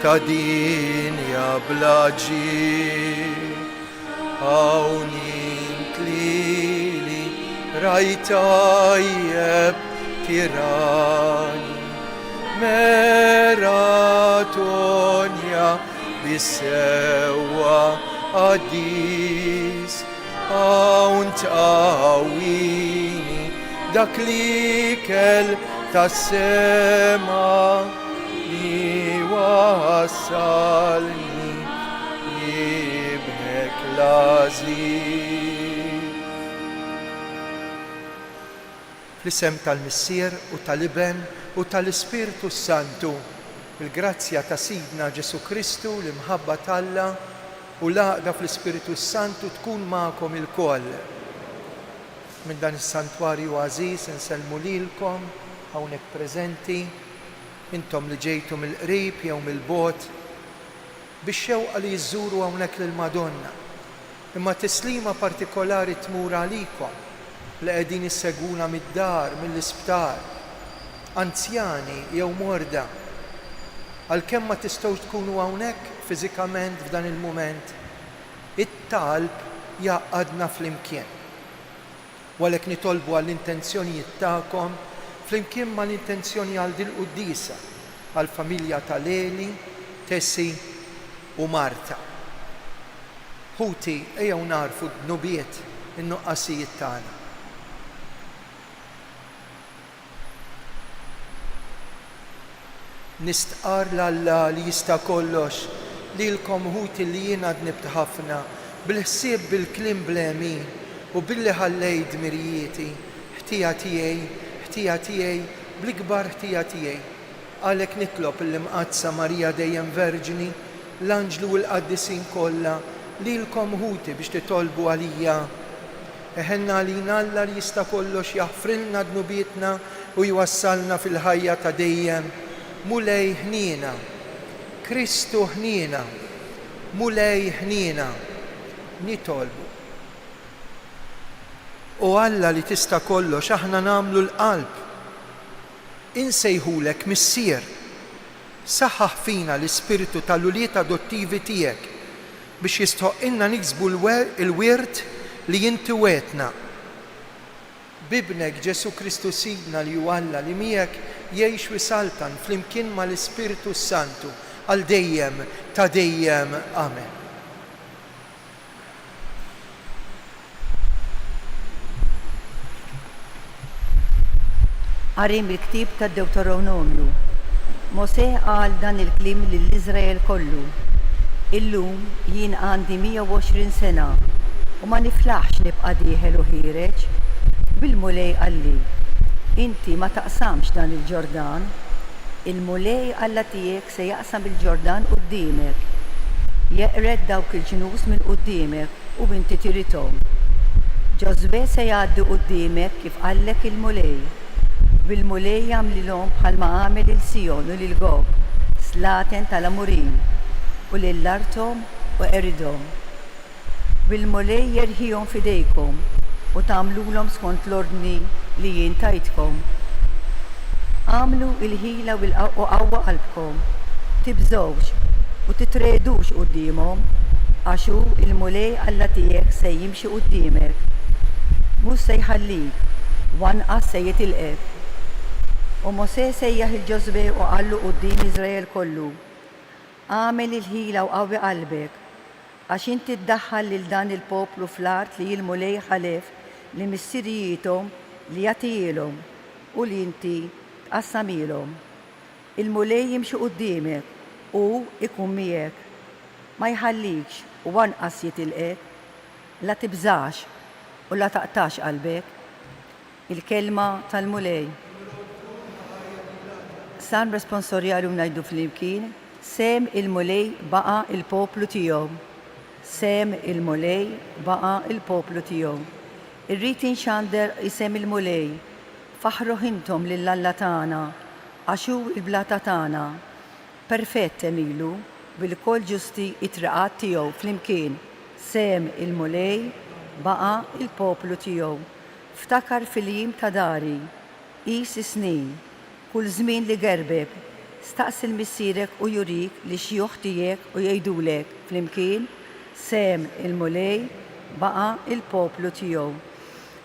ta' dinja bla ġid. Hawnint lili rajtajjeb tirani meratonja bissewa għaddis. Hawn tqawwini dak l-ikel tas-sema li wassalni jibnek l-għażil. Fl-isem tal-Missier u tal-Iben u tal-Ispirtu Santu, il-grazzja ta' Sidna Ġesu Kristu, l-imħabba t'Alla u l-għaqda fl-Ispiritu Santu tkun magħkom il-koll. Minn dan is-santwarju għażiż insellmu lilkom hawnhekk preżenti, intom li ġejtu mill-qrib jew mill-bogħod biex xewqa li jżuru hawnhekk lill-Madonna. Imma tislima partikolari tmur għalikom li qegħdin issegwuna mid-dar, mill-isptar, anzjani jew morda. Għalkemm ma tistgħux tkunu hawnhekk fiżikament f'dan il-mument, it-talb jaqgħadna flimkien. Walek nitolbu għall-intenzjonijiet tagħkom flimkien ma l-intenzjoni għal din il-qudiesa, għall-familja ta' Leli, Tessi u Marta. Ħuti ejjew narfu d-nubiet in-nuqqasijiet tagħna. Nistqar l-Alla li jista' kollox lilkom ħuti li jien għad nibt ħafna bil-ħsieb bil-kliem blemin u billi ħallejt dmirijieti, ħtija tiegħi bl-ikbar ħtija tiegħi. Għalhekk nitlob l-imqazza Marija dejjem Verġini, l-Anġlu u l-Qaddisin kollha lilkom ħuti biex titolbu għalija. Eħenna għalina Alla li jista' kollox jaħfrilna dnubietna u jwassalna fil-ħajja ta' dejjem. Mulej ħnina, Kristu ħnina, mulej ħnina, nitolbu. U Alla li tista' kollox aħna nagħmlu l-qalb. Insejħulek Missier, saħħaħ fina l-ispiritu tal-uliet adottivi tiegħek biex jistħoqqilna niksbu l-wirt li inti wetna. Bibnek Ġesu Kristu Sidna li hu Alla li miegħek jgħix wisaltan flimkien mal-Ispiritu Santu għal dejjem ta' dejjem. Amen. Qarim il-ktib tad-Deuteronomju. Mosè qal dan il-kliem lill-Iżrael kollu. Illum jien għandi 120 sena u ma niflaħx nibqa' dieħel u ħireġ. Bil-mulej qalli, inti ma taqsamx dan il-Ġordan, il-mulej Alla tiegħek se jaqsam il-Ġordan quddiemek. Jeqred dawk il-ġnus minn quddiemek u inti tirithom. Ġoswe se jgħaddi quddiemek kif qallek il-mulej. Bil-mulej jagħmlilhom bħalma għamel il-Sijon u lil-Gog, slaten tal-Amurin, u lil-Artom u Eridom. Bil-mulej jerħihom f'idejkom u tagħmluhom skont l-ordni li jien tajtkom. Għamlu il-ħila u qawwa qalbkom, tibżgħux u titredux qudiemhom għax hu il-mulej Alla tiegħek se jimxi quddiemek. Mhux se jħallik, wanqas se jitilqek. U Mosè sejjaħ il-Ġoswe u qallu quddiem Iżrael kollu. Għamel il-ħila u qawwi qalbek għax inti ddaħħal lil dan il-poplu fl-art li l-mulej ħalef li missirijiethom li jagħtihilhom u li inti tqassamilhom. Il-mulej jimxi quddiemek u ikun miegħek. Ma jħallikx u wanqas jitilqek, la tibżax u la taqtax qalbek. Il-kelma tal-mulej. San responsorjali ngħidu flimkien, sem il-mulej baqa' il-poplu tiegħu. Sem il-mulej baqa' il-poplu tiegħu. Irrid inxander isem il-mulej, faħru intom lill-Alla tagħna, għax hu l-blata tagħna. Perfett emilu bil-kol ġusti it-traqat tiegħu flimkien. Sem il-mulej baqa' il-poplu tiegħu. Ftakar fil-jiem ta' dari, qis is-snin, kull żmien li gerbek, staqsil missierek u jurik li xjuħ tiegħek u jgħidulek flimkien Sem il-mulej baqa il-poplu tiegħu.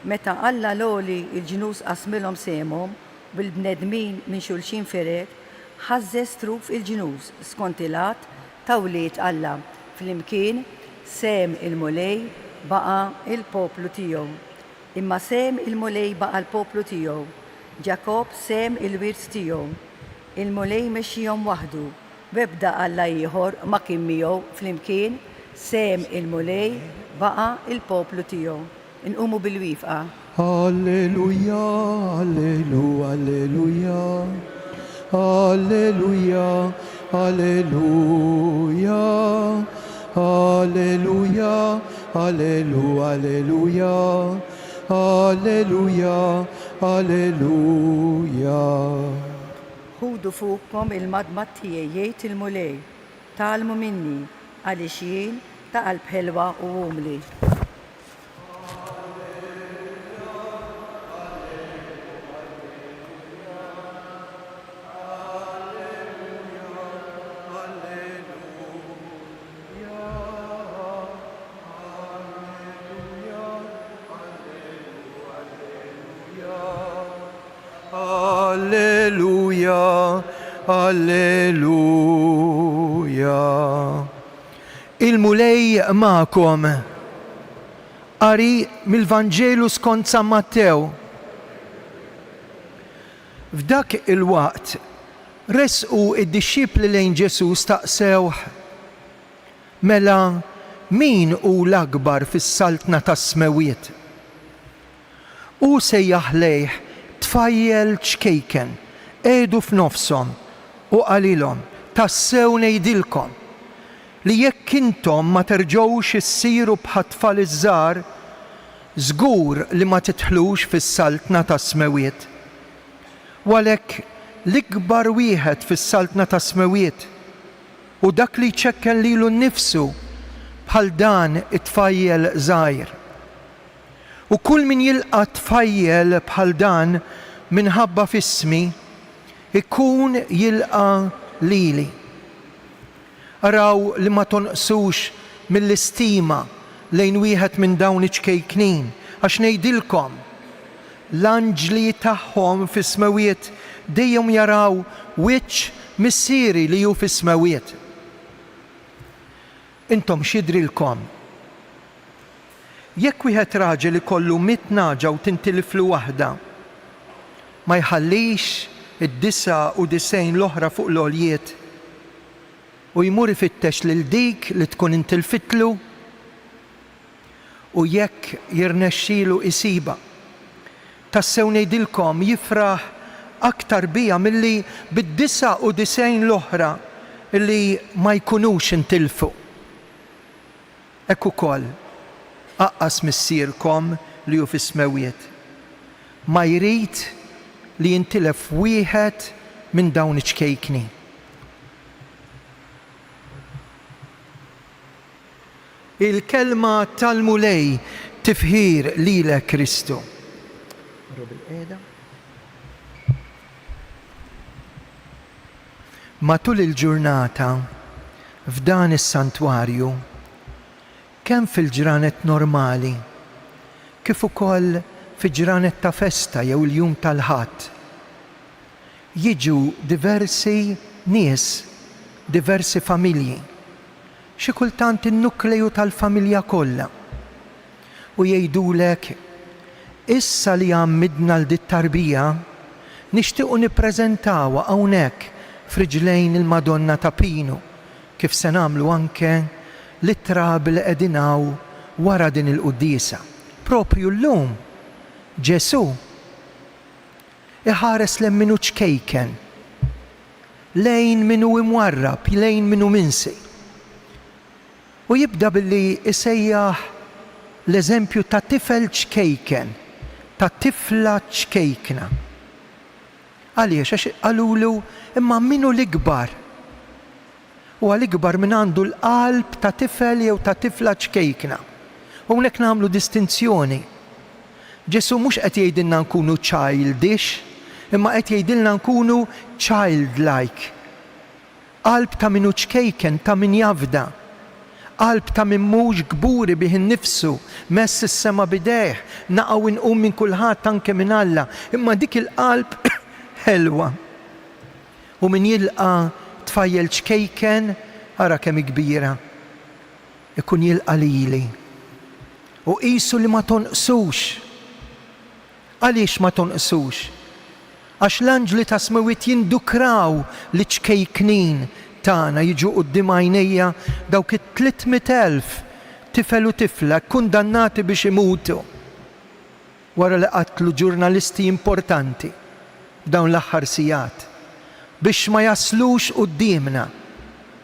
Meta Alla loli il-ġnus qasmilhom semhom bil-bnedmin minn xulxin ferek, ħażżes truf il-ġnus skont il-att ta' wlied Alla. Flimkien Sem il-mulej baqa il-poplu tiegħu. Imma Sem il-mulej baqa l-poplu tiegħu. Ġakob sem il-wirs tiegħu. Il-mulej mexxihom waħdu. Bebda Alla ieħor ma kien miegħu flimkien Sem il-mulej baqa il-poplu tiegħu. Inqumu bil-wifqa. Alleluja, alleluja, alleluja, alleluja, alleluja, alleluja, alleluja, alleluja. Ħudu fuqkom il-madmad tiegħi jgħid il-mulej. Talmu minni għaliex jien ta' qalb ħelwa u umli. Alleluja, alleluja. Il-mulej ma'kom. Qari mill-Vanġelu skont San Mattew. F'dak il-waqt resqu id-dixxipli lejn Ġesu staqsew mela min hu l-akbar fis-saltna tas-smewiet? U sejjaħ lejh tfajjel ċkejken qiegħdu f'nofshom u qalilhom tassew ngħidilkom li jekk intom ma terġgħux issiru bħat-tfal iż-żgħar żgur li ma tidħlux fis-saltna tas-smewiet. Għalhekk l-ikbar wieħed fis-saltna tas-smewiet u dak li jċekken lilu nnifsu bħal dan it-tfajjel żgħir. U kull min jilqa' tfajjel bħal dan minħabba f'ismi ikun jilqa' lili. Araw li ma tonqsux mill-istima lejn wieħed minn dawn iċkejknin għax ngħidilkom l-anġli tagħhom fis-smawiet dejjem jaraw wiċċ missieri li hu fis-smawiet. Intom x'jidrilkom? Jekk wieħed raġel ikollu 100 naġa u tintiliflu waħda, ma jħallix id-99 l-oħra fuq l-għoljiet u jmur ifittex lil dik li tkun intilfitlu u jekk jirnexxielu isiba. Tassew ngħidilkom jifraħ aktar bija milli bid-99 l-oħra li ma jkunux intilfu. Hekk ukoll aqqas missierkom li hu fis-smawiet. Ma jrid li jintilef wieħed minn dawn iċkejkni. Il-kelma tal-mulej tifħir lilek Kristu. Matul il-ġurnata f'dan is-santwarju kemm fil-ġranet normali, kif ukoll fi-ġranet ta' festa jew il-jum tal-ħadd, jiġu diversi nies, diversi familji, xi kultant in-nukleju tal-familja kollha. U jgħidulek issa li għammidna l-dit-tarbija nixtiequ nippreżentawha hawnhekk f'riġlejn il-Madonna ta' Pinu, kif se nagħmlu anke l-ittrabi li qegħdinaw wara din il-qudiesa. Propju llum Ġesu iħares lejn minnu ċkejken, lejn minnu imwarrab, lejn minnu minsi. U jibda billi isejjaħ l-eżempju ta' tifel ċkejken, ta' tifla ċkejkna. Għaliex għax qalulu imma minnu l-ikbar. U għal-ikbar minn għandu l-qalb ta' tifel jew ta' tifla ċkejkna. U hawnhekk nagħmlu distinzjoni. Ġesu mhux qed jgħidilna nkunu childish, imma qed jgħidilna nkunu childlike, qalb ta' min ċkejken, ta' min jafda, qalb ta' min mhux gburi bih innifsu, mess is-sema bidejh, naqgħu nqum minn kulħadd anke minn Alla, imma dik il-qalb ħelwa. U min jilqa' tfajjel ċkejken ara kemm kbira, ikun jilqa' lili. U qisu li ma tonqsux. Għaliex ma tonqsux? Għax l-anġli ta' smawiet jindukraw li ċkejknin tagħna jiġu quddiem għajnejja dawk it-300,000 tifel u tifla kundannati biex imutu wara li qatlu ġurnalisti importanti dawn l-aħħar sigħat biex ma jaslux quddiemna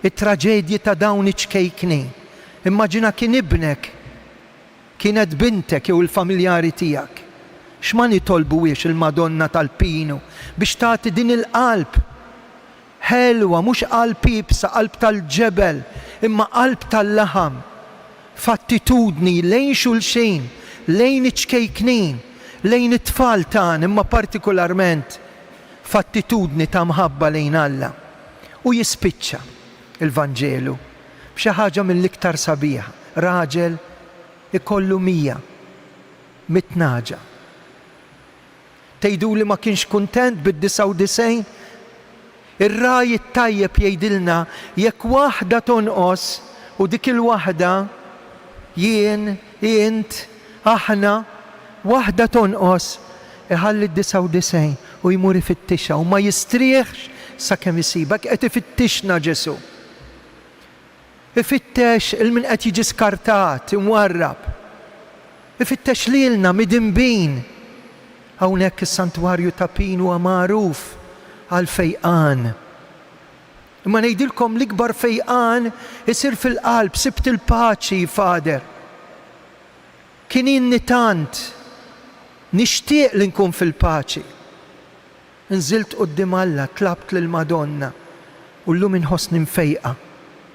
it-traġedji ta' dawn iċkejknin. Immaġina kien ibnek, kienet bintek jew il-familjari tiegħek. X'ma nitolbuwiex il-Madonna tal-Pinu biex tagħti din il-qalb ħelwa, mhux qalb ibsa, qalb tal-ġebel, imma qalb tal-laħam, f'attitudni lejn xulxin, lejn iċkejknin, lejn it-tfal tagħna, imma partikolarment f'attitudni ta' mħabba lejn Alla. U jispiċċa il-Vanġelu b'xi ħaġa mill-iktar sabiħa. Raġel ikollu 100 naġa. Tgħidu li ma kienx kuntent bid-99? Ir-raj it-tajjeb jgħidilna jekk waħda tonqos u dik il-waħda jien, int, aħna, waħda tonqos iħalli d-99 u jmur ifittixha u ma jistrieħx sakemm isibek. Qed ifittixna Ġesu. Ifittex il-min qed jiġi skartat, imwarrab. Ifittex lilna midinbin. Hawnhekk is-santwarju ta' Pinu huwa magħruf għal fejqan. Imma ngħidilkom l-ikbar fejqan isir fil-qalb, sibt il-paċi, Fader. Kien inni tant nixtieq li nkun fil-paċi. Nżilt quddiem Alla, tlabt lill-Madonna u llum inħossni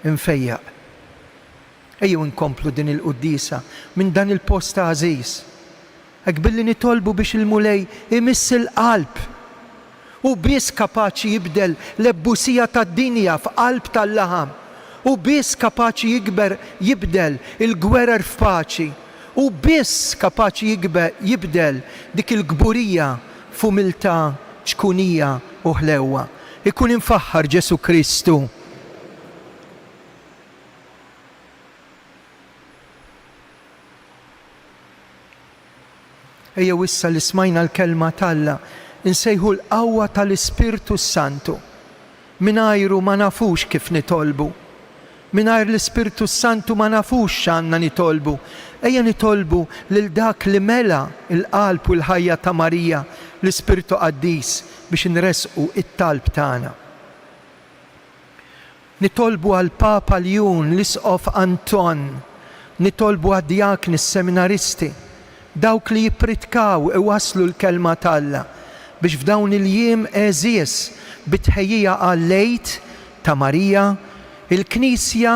infejjaq. Ejjew inkomplu din il-qudiesa minn dan il-post ta' għażiż. Hekk billi nitolbu biex il-mulej imiss il-qalb u biss kapaċi jibdel l-ebbusija tad-dinja f'qalb tal-laħam u biss kapaċi jibdel il-gwerer f'paċi u biss kapaċi jibdel dik il-gburija f'umiltà, ċkunija u ħlewwa. Ikun infaħħar Ġesu Kristu. Ejjew issa li smajna l-kelma talla insejħu l-qawwa tal-Ispirtu Santu. Mingħajru ma nafux kif nitolbu. Mingħajr l-Ispirtu Santu ma nafux x'għandna nitolbu. Ejja nitolbu lil dak li mela l-qalb u l-ħajja ta' Marija, l-Ispirtu Qaddis biex inresqu it-talb tagħna. Nitolbu għal Papa Ljun, l-Isqof Anton, nitolbu għad-djakni s-seminaristi, dawk li jippritkaw iwasslu l-kelma talla biex f'dawn il-jiem eżies bitħejjija għal-lejt ta' Marija, il-Knisja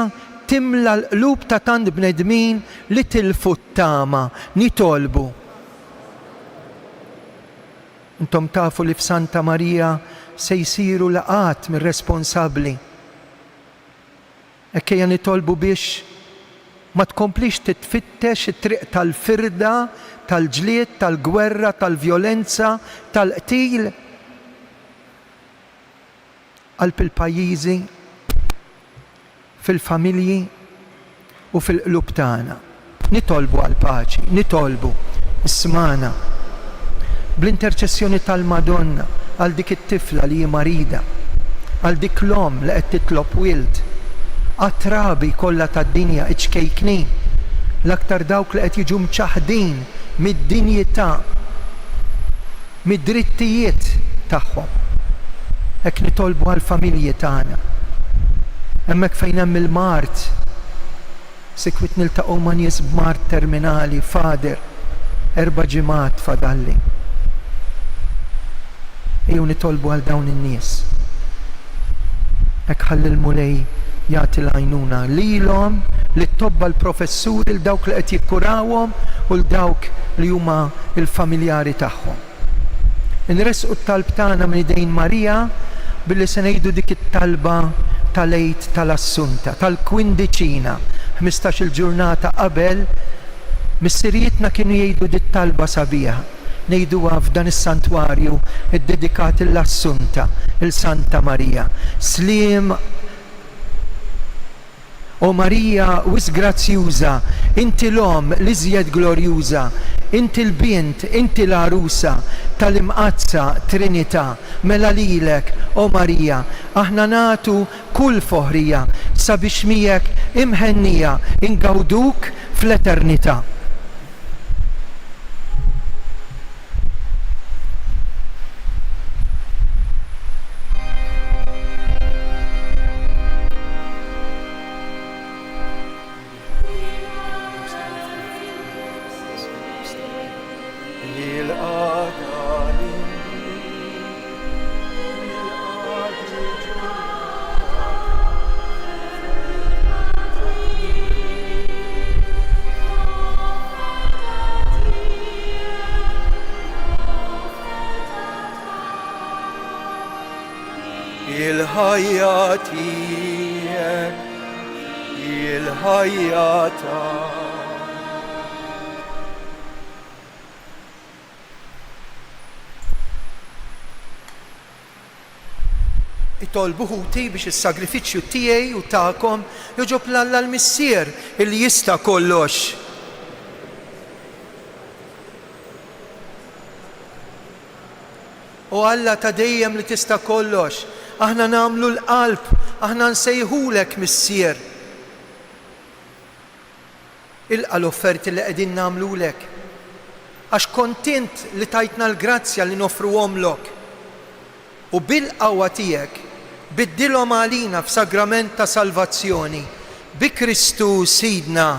timla l-qlub ta' tant bnedmin li tilfu t-tama. Nitolbu. Intom tafu li f'Santa Marija se jsiru laqat mir-responsabbli. Ekkejja nitolbu biex ma tkomplix titfittex it-triq tal-firda, tal-ġlied, tal-gwerra, tal-vjolenza, tal-qtil qalb il-pajjiżi, fil-familji u fil-qlub tagħna. Nitolbu għal paċi, nitolbu ismana bl-interċessjoni tal-Madonna għal dik it-tifla li hi marida, għal dik l-om li qed titlob wild, għat-trabi kollha tad-dinja iċkejknin, l-aktar dawk li qed jiġu mċaħdin mid-dinjità, mid-drittijiet tagħhom. Hekk nitolbu għall-familji tagħna. Hemmhekk fejn hemm il-mart, sikwit niltaqgħu ma' nies b'mart terminali, Fader, 4 ġimgħat fadalli. Ejjew nitolbu għal dawn in-nies. Hekk ħalli l-mulej jagħti l-għajnuna lilhom, lit-tobba l-professuri, l dawk li qed jikkurawhom u l-dawk li huma l-familjari tagħhom. Inresqu t-talb tagħna minn idejn Marija billi se ngħidu dik it-talba tal-Eid tal-Assunta, tal-Kwindiċina, 15 il-ġurnata qabel, missirietna kienu jgħidu dit-talba sabiħa. Nejduha f'dan is-santwarju id-dedikat l-Assunta, il-Santa Marija. Slim o Marija wis grazzjuża, inti l-om l-iżjed glorjuża, inti l-bint, inti l-arusa tal-imqazza Trinità, mela lilek, o Marija, aħna natu kull foħrija sabiex miegħek imħennija ingawduk fl-eternità. Il-ħajja tiegħek, il-ħajja ta' itolbu ħuti biex is-sagrifiċċju tiegħi u tagħkom joġob l-Alla l-Missier illi jista' kollox. U Alla ta' dejjem li tista' kollox. Aħna nagħmlu l-qalb, aħna nsejħulek Missier. Ilqa l-offerti li qegħdin nagħmlulek. Għax kontent li tajtna l-grazzja li nofruhomlok. U bil-qawwa tiegħek biddilhom għalina f'sagrament ta' salvazzjoni. Bi Kristu Sidna,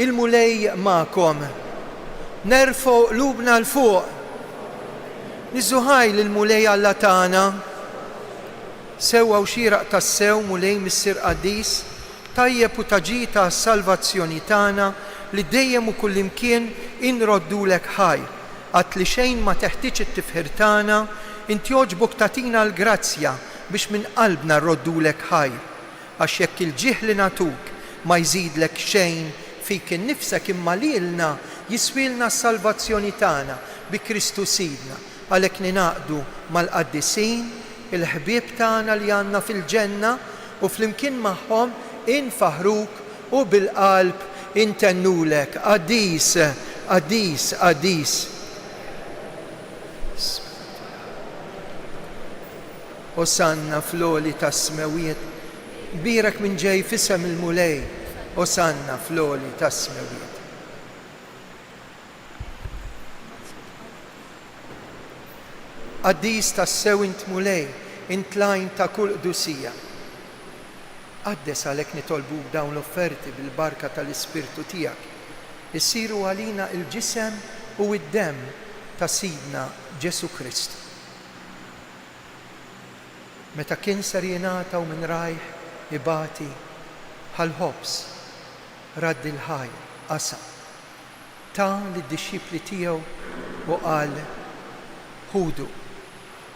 il-mulej magħkom. Nerfgħu qlubna l-fuq. Niżuħaj lill-mulej Alla tagħna. Sewwa u xieraq tas-sew mulej Missier Qaddis, tajjeb u taġita s-salvazzjoni tagħna li dejjem u kullimkien inroddulek ħaj. Għat li xejn ma teħtieġ it-tifħir tagħna, inti jogħġbok tagħtina l-grazzja biex minn qalbna nroddulek ħaj. Għax jekk il-ġieħ li natuk ma jżidlek xejn fik innifsek imma lilna jiswilna s-salvazzjoni tagħna bi Kristu Sidna. Għalhekk ninaqdu mal-qaddisin, il-ħbieb tagħna li għandna fil-ġenna u flimkien magħhom infaħruk u bil-qalb intennulek. Qaddis, qaddis, qaddis. Osanna fl-oli tas-smewiet, birek minn ġej fisem il-mulej. Osanna fl-oli tas-smewiet. Qaddis tas-sew int mulej, int lajn ta' kull qdusija. Qaddes għalhekk nitolbuk dawn l-offerti bil-barka tal-Ispirtu tiegħek. Issiru għalina il-ġisem u id-demm ta' Sidna Ġesu Kristu. Meta kien ser jingħata u minn rajħ ibati ħal-ħobs, radd il-ħaj qasa. Ta' lid-dixxipli tiegħu u qal ħudu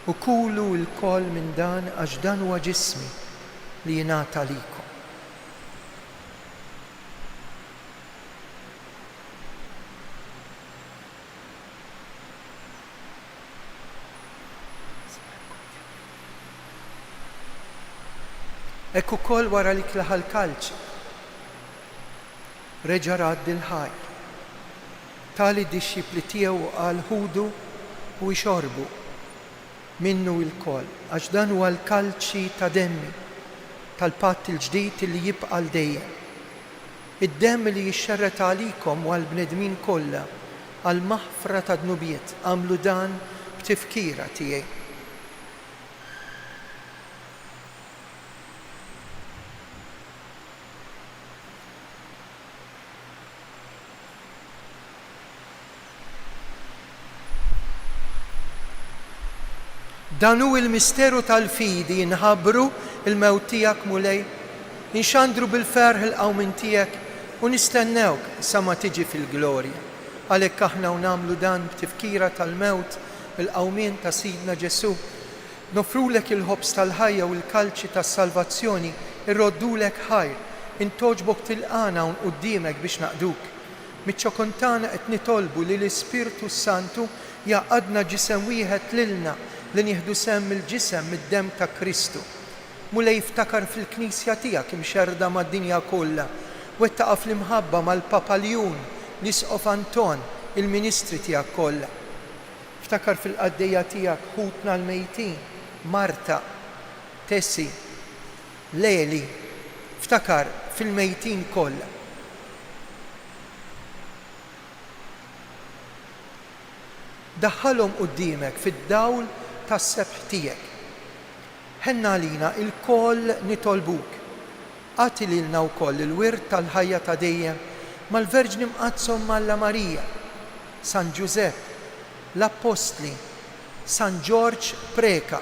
u kulu l-koll minn dan għax dan huwa ġismi li jingħata likom. Ekk ukoll wara li klaħa l-kalċ reġa' radd il-ħaj. Tali d-dixxipli tiegħu qal ħudu u jxorbu minnu il-koll, għax dan huwa l-kalċi ta' demmi tal-patt il-ġdid li jibqa' l dejjem. Id-demm li jixxerret għalikom u għall-bnedmin kollha għal maħfra ta' dnubiet għamlu dan b'tifkira tiegħi. Dan hu il-misteru tal-fidi jinħabbru il-mewt tiegħek mulej, inxandru bil-ferħ il-qawmin tiegħek u nistennewk sa ma tiġi fil-glorja. Għalhekk aħna nagħmlu dan b'tifkira tal-mewt il-qawmien ta' Sidna Ġesu Nofrulek il-ħobs tal-ħajja u l-kalċi tas-salvazzjoni irroddulek ħajr, intoġbok tilqana un qudiemek biex naqduk. Miċ-ċokontana qed nitolbu li l-Ispirtu Santu jaqadna ġisem wieħed lilna li nieħdu semm il-ġisem mid-demm ta' Kristu. Mulej jiftakar fil-Knisja tiegħek imxerda mad-dinja kollha, wettaqa' fl-imħabba mal-Papa Ljun, l-Isqof Anton, il-Ministri tiegħek kollha. Iftakar fil-qaddejja tiegħek ħutna l-mejtin, Marta, Tessi, Leli, iftakar fil-mejtin kollha. Daħħalhom quddiemek fid-dawl tas-sebħ tiegħek. Ħenna għalina il-koll nitolbuk. Għati lilna wkoll il-wirt tal-ħajja ta' dejjem mal-Verġni Mqazzom Malla Marija, San Giuseppe, l-Apostli, San George Preka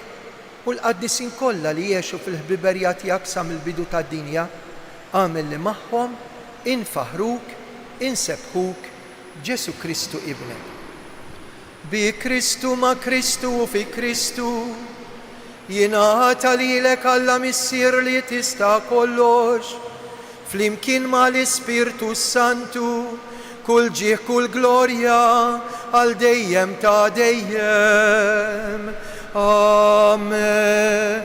u l-qaddisin kollha li jgħixu fil-ħbiberja tiegħek sa mill-bidu tad-dinja, għamel li magħhom infaħruk, insebħuk Ġesu Kristu ibnek. Bi Kristu ma' Kristu u fi Kristu jingħata lilek Alla missier li tista' kollox, flimkien ma' l-Ispirtu Santu, kull ġieħ kull glorja għal dejjem ta' dejjem. Amen.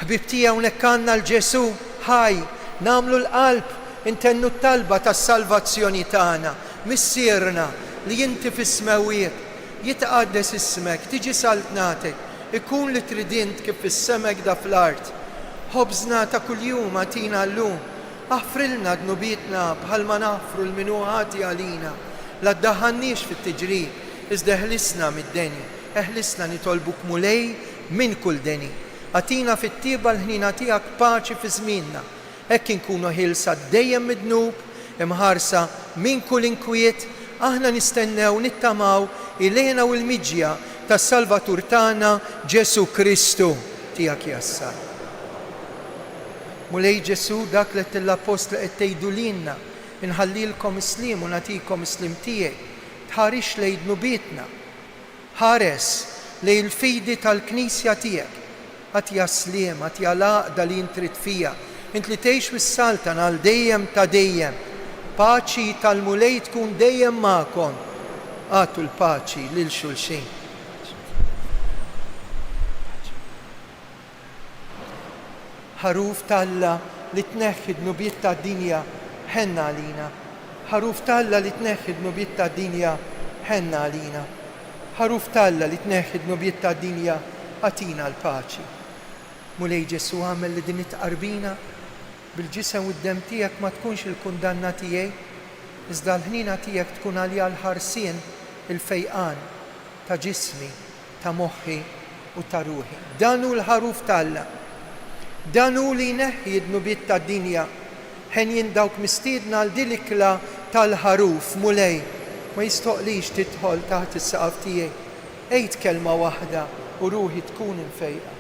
Ħbib tiegħi hawnhekk għandna l-Ġesu ħaj, nagħmlu l-qalb, intennu t-talba tas-salvazzjoni tagħna, missierna li inti fis-smawiet, jitqaddes ismek, tiġi saltnatek, ikun li tridint kif fis-semek da fl-art. Ħobżna ta' kuljum għatina llum, aħfrilna dnubietna bħalma naħfru l-minuħati għalina, la ddaħħannix fit-tiġrib, iżda eħlisna mid-deni, eħlisna nitolbuk mulej minn kull deni. Għatina fit-tieba l-ħnina tiegħek paċi fi żmienna, hekk inkunu ħilsa dejjem mid-dnub, imħarsa minn kull inkwiet, aħna nistennew nittamaw ilejna u l-miġja tas-Salvatur tagħna Ġesu Kristu tiegħek jassar. Mulej Ġesu dak li l-Apostli qed tgħidu lilna, inħallilkom islim u nagħtikom islim tiegħi, tħarix lejn dnubietna, ħares lejn il-fidi tal-Knisja tiegħek, għatja sliem, għatja laqda li intrid fija, int li tgħix wis-saltan għal dejjem ta' dejjem, paċi tal-mulej tkun dejjem magħkom, għatu l-paċi lil xulxin. Ħaruf Talla li tneħħi d-nubiet tad-dinja ħenna għalina. Ħaruf Talla li tneħħi d-nubiet tad-dinja ħenna għalina. Ħaruf Talla li tneħħi d-nubiet tad-dinja għatina l-paċi. Mulej Ġesu għamel li din it-qarbina bil-ġisem u d-dem tiegħek ma tkunx il-kundanna tiegħi, iżda l-ħnina tiegħek tkun għalija l-ħarsien il-fejqan ta' ġismi, ta' moħħi u ta' ruħi. Dan hu l-ħaruf Talla. Dan hu li jneħħi d-nubiet tad-dinja, ħen jindawk mistiedna għal dilikla tal-ħaruf mulej, ma jistoqlix tidħol taħt is-saqaf tiegħi. Ejt kelma waħda u ruħi tkun infejqa.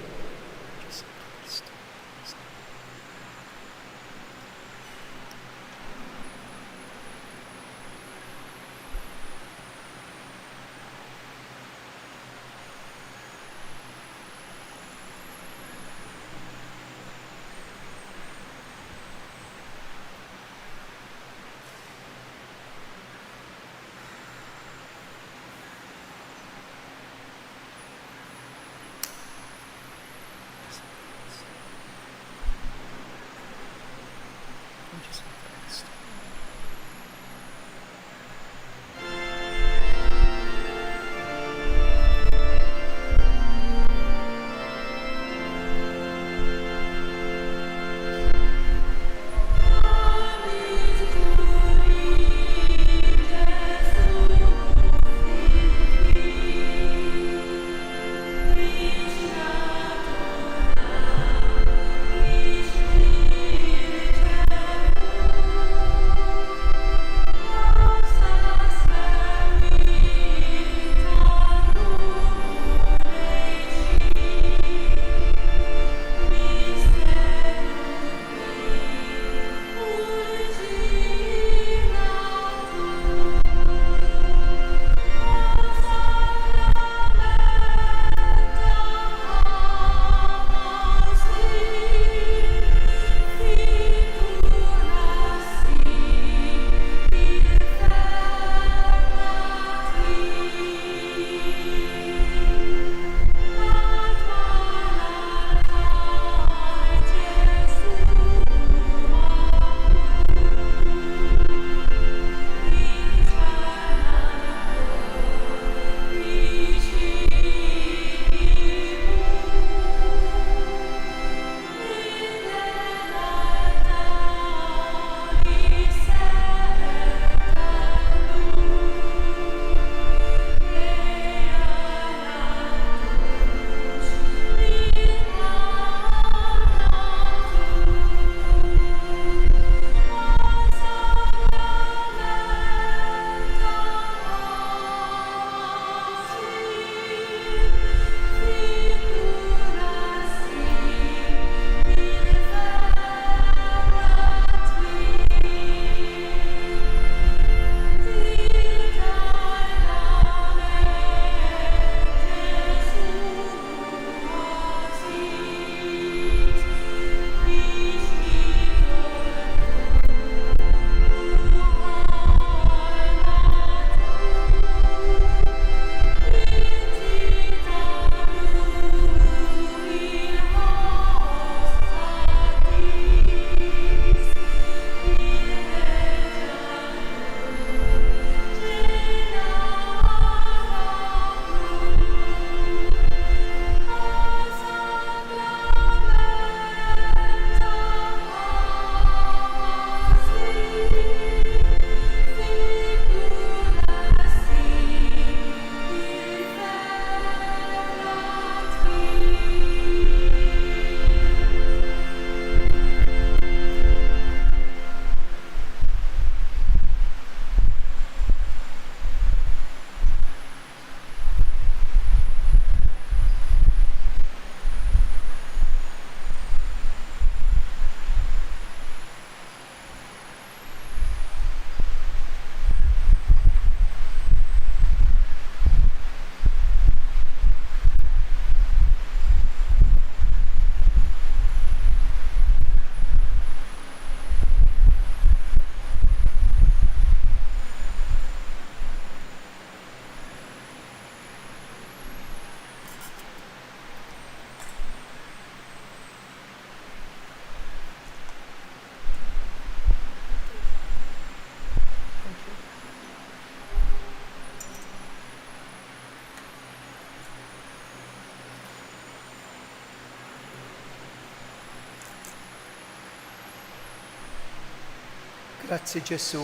Grazzi Ġesu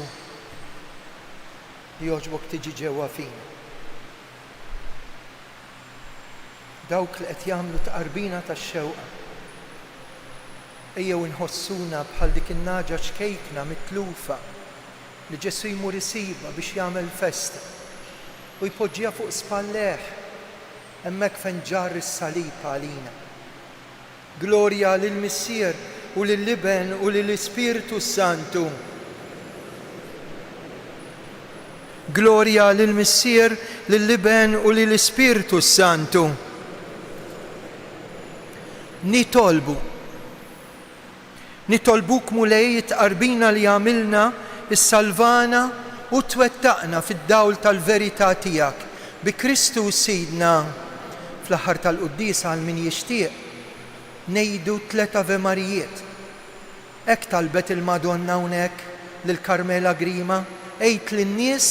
li jogħġbok tiġi ġewwa fina. Dawk li qed jagħmlu tqarbina tax-xewqa. Ejjew inħossuna bħal dik in-naġa xkejkna mitlufa li Ġesu jmur isibha biex jagħmel festa u jpoġġiha fuq spalleħ hemmhekk fejn ġarr is-salib għalina. Glorja lill-Missier u lill-Liben u lill-Ispiritu Santu. Glorja lill-Missier, lill-Liben u lill-Ispiritu Santu. Nitolbuk mulej tqarbina li għamilna is-salvana u twettaqna fid-dawl tal-verità tiegħek bi Kristu Sidna. Fl-aħħar tal-Qudiesa għal min jixtieq ngħidu 3 Ave Marijiet. Hekk talbet il-Madonna hawnhekk lil Karmela Grima, għedt lin-nies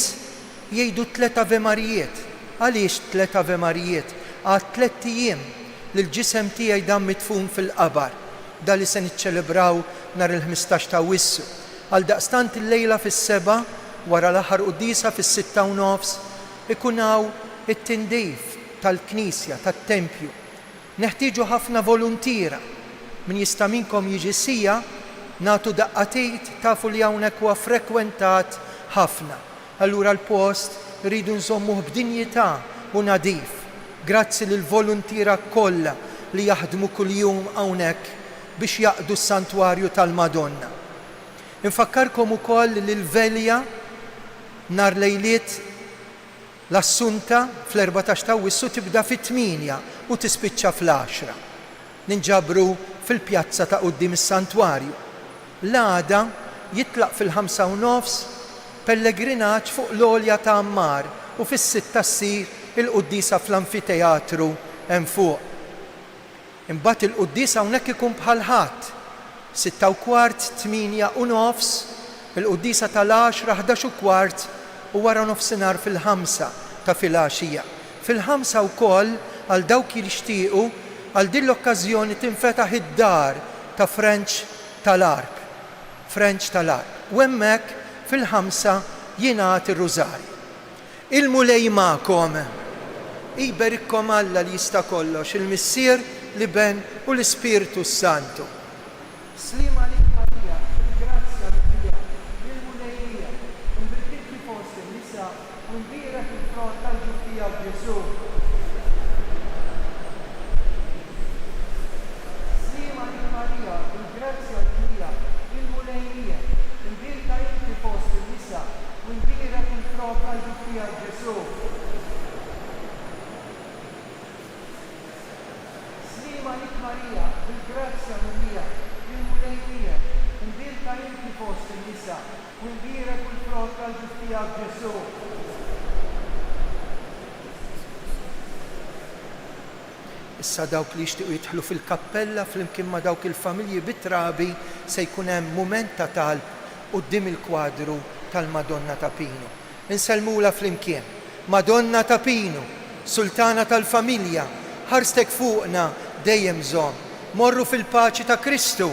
jgħidu 3 Ave Marijiet. Għaliex 3 Ave Marijiet? Għad 3 ijiem li l-ġisem tiegħi dan mitfun fil-qabar, da li se niċċelebraw nhar il-15 ta' Wissu. Għal daqstant il-lejla fis-7 wara l-aħħar Qudiesa fis-6:30 ikun hawn it-tindif tal-Knisja, tat-Tempju. Neħtieġu ħafna volontira. Min jista' minkom jiġi sija nagħtu daqqatejt tafu li hawnhekk huwa frekwentat ħafna. Allura l-post rridu nżommuh b'dinjità u nadif. Grazzi lill volontira kollha li jaħdmu kuljum hawnhekk biex jaqdu s-santwarju tal-Madonna. Infakkarkom ukoll li l-velja nhar lejliet l-Assunta fl-14 ta' Wissu tibda fit-8 u tispiċċa fl-10. Ninġabru fil-pjazza ta' quddiem is-santwarju. L-għada jitlaq fil-5:30 pellegrinaġġ fuq l-Olja ta' Ammar u fis-6 ssir il-Qudiesa fl-Anfiteatru hemm fuq. Imbagħad il-Qudiesa hawnhekk ikun bħal ħadd. 6:15, 8:30, il-Qudiesa tal-10, 11:15 u wara nofsinhar fil-5 ta' filgħaxija. Fil-5 wkoll għal dawk li jixtiequ għal din l-okkażjoni tinfetaħ id-dar ta' French tal-Arb. U hemmhekk fil-5 jingħad ir-Rużarju. Il-mulej magħkom. Iberikkom Alla li jista' kollox, il-Missier, Liben u l-Ispiritu Santu. Slima lik Marija, il-grazzja l-Bija, il-mulejja, il-birkit fost il-nisa, u nbirek il-frott tal-ġuftija Ġesu. Slima lik Marija, il-grazzja l-Bija, il-mulejja, il-birka inti fost il-nisa, u nbirek il-frott tal-ġuftija Ġesu. Malik Marija, bil-grazzja l-Bija, il-mulejja, imbirka inti fost il-nisa, u nbirek il-frott tal-ġuftija Ġesu. Issa dawk li jixtiequ jidħlu fil-kappella flimkien ma' dawk il-familji bit-trabi se jkun hemm mument ta' talb quddiem il-kwadru tal-Madonna ta' Pinu. Insellmula flimkien. Madonna ta' Pinu, Sultana tal-familja, ħarstek fuqna dejjem żomm. Morru fil-paċi ta' Kristu.